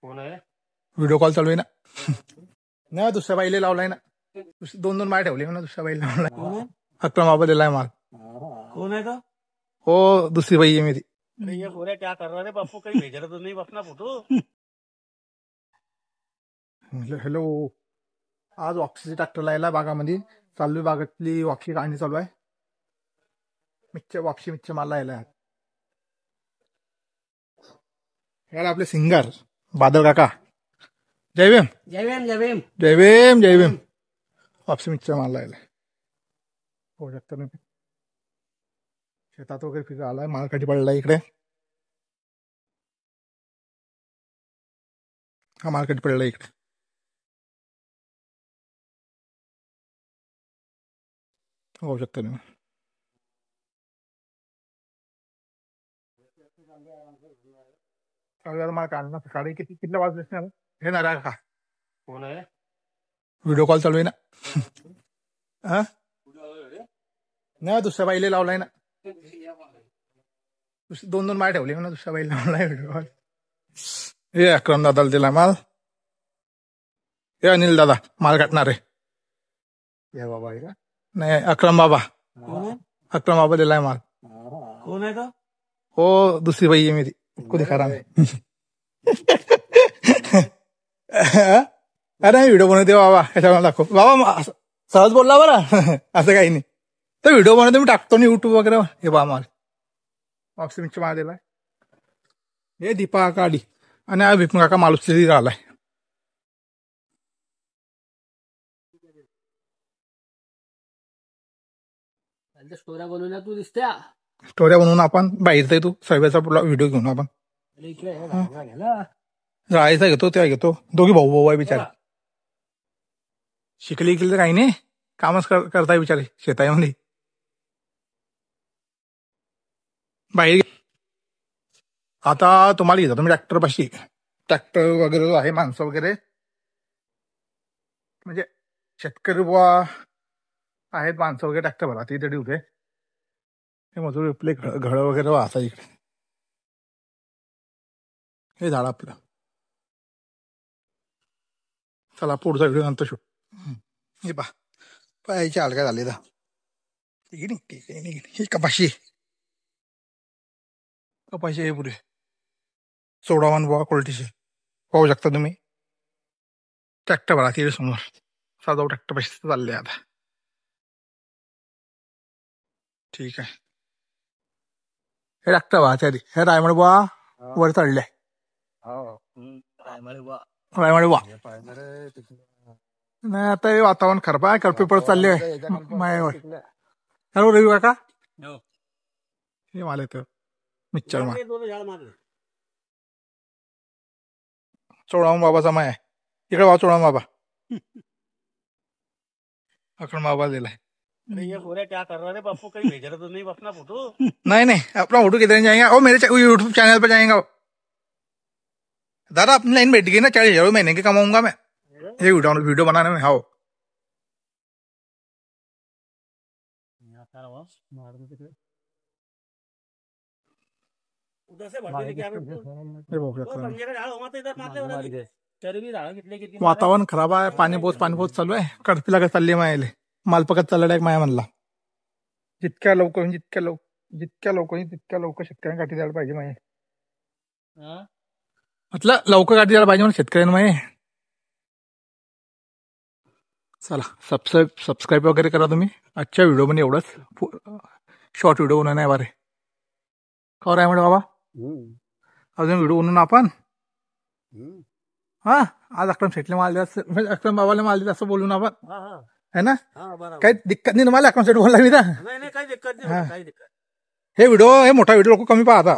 कोण आहे? Video call चालू आहे ना. नाही दुसऱ्या बाईला लावलाय ना. दोन दोन माळ ठेवले ना दुसऱ्या बाईला लावलाय. अक्रम बाबा दिलाय माल. कौन है तो? हो दुसरी बाई आहे मेरी. अरे ये बोला क्या कर रहा है बापू, कहीं भेज रहा तो नहीं अपना फोटो? हॅलो, आज वापसीचे ट्रॅक्टर लायला बागामध्ये चालू आहे. बागातली वापसी काढणी चालू आहे. मिच्छ माल लायला यार आपले सिंगर बादल काका. जय भीम जय भीम जय भीम जय भीम जय भीम. वापसी मिच्छ माल लायलाय. हो शकता नाही शेतात वगैरे फिरा आलाय. मालकाठी पडला इकडे. हा मालकाठी पडला इकडे. होऊ शकतं नाही. मला काढणार सकाळी किती वाजले हे ना का. कोण आहे? व्हिडिओ कॉल चालू आहे ना. हा नाही दुसऱ्या बाईला लावलाय ना. दोन दोन माळ ठेवले ना दुसऱ्या बाईला लावलाय व्हिडिओ कॉल. हे अक्रम दादाला दिलाय माल. हे अनिल दादा माल काटणार आहे. बाबा नाही अक्रम बाबा. अक्रम बाबा दिलाय माल. कौन है तो? हो दुसरी बाई आहे मेरी. को दिखा रहा अरे व्हिडिओ बनवते बाबा. ह्याच्यावर दाखव बाबा. सहज बोलला बरं. असं काही नाही. तर व्हिडिओ बनवते मी टाकतो ना युट्यूब वगैरे. हे बा माल वापसी मिच्छ माल दिलाय. हे दीपा काडी आणि हा विपिन काका मालुसरी आलाय. स्टोऱ्या बनवल्या तू दिसत्या. स्टोऱ्या बनवून आपण बाहेरचा तू सर्वेचा व्हिडिओ घेऊन आपण राहायचा घेतो त्या घेतो. दोघी भाऊ भाऊ आहे बिचारे. शिकली तर काही नाही. कामच करताय बिचारे शेतामध्ये बाहेर. आता तुम्हाला घेतो तुम्ही ट्रॅक्टर पाशी. ट्रॅक्टर वगैरे आहे माणसं वगैरे म्हणजे शेतकरी बुवा आहेत. माणसं वगैरे ट्रॅक्टर भरा तिथे होते. हे मजूर आपले घड वगैरे वाहता इकडे. हे झाड आपलं. चला पुढचा व्हिडिओ नंतर शूट. हे पा पायाची हालका झाली दा. ही कपाशी हे पुढे 14 बुवा क्वालिटीचे पाहू शकता तुम्ही. ट्रॅक्टर भरा तिथे समोर. साधा ट्रॅक्टर पाशी चालले आता. ठीक आहे. हे ट्रॅक्टर भराच्या आधी हे रायमड बुवा वर चढले. रायमड बुवा नाही आता हे वातावरण खराब आहे. करपे पडत चालले मायावर. हॅलो रवी काका. हे माल येतं मिच्चर माल. चोळावून बाबाचा माय आहे इकडे. बा चोळावून बाबा. अकड बाबा दिलाय. अरे ये बोला क्या कर रहा है बापू, कहीं भेज रहा तो नहीं अपना फोटो? नहीं अपना फोटो किधर जाएंगे. ओ मेरे यूट्यूब चैनल पर जाएंगे दादा. अपनी लाइन बैठ गई ना. 40,000 महीने की कमाऊंगा मैं ये वीडियो बनाने में. हाँ वातावरण खराब आहे. पाणी पोच चालू आहे. कडपी लागत चालली मायाले. माल पकत चालला डायरेक्ट माया म्हणला. जितक्या लवकर तितक्या लवकर शेतकऱ्यांना गाठी द्यायला पाहिजे माये. म्हटलं लवकर गाठी द्यायला पाहिजे म्हणून शेतकऱ्यांना माये. चला सबस्क्राईब वगैरे करा तुम्ही. आजच्या व्हिडिओ मध्ये एवढंच. शॉर्ट व्हिडिओ बनवून नाही बारे खबर आहे म्हणजे बाबा. अजून व्हिडिओ बनवून आपण. हा आज अक्रम शेटले माल दिला. अक्रम बाबाला माल दिला असं बोलून आपण है ना. काही दिक्कत नाही तुम्हाला. अक्रम शेट बोलला मी तर. काही दिक्कत नाही. हे व्हिडिओ हे मोठा व्हिडिओ लोक कमी पाहता.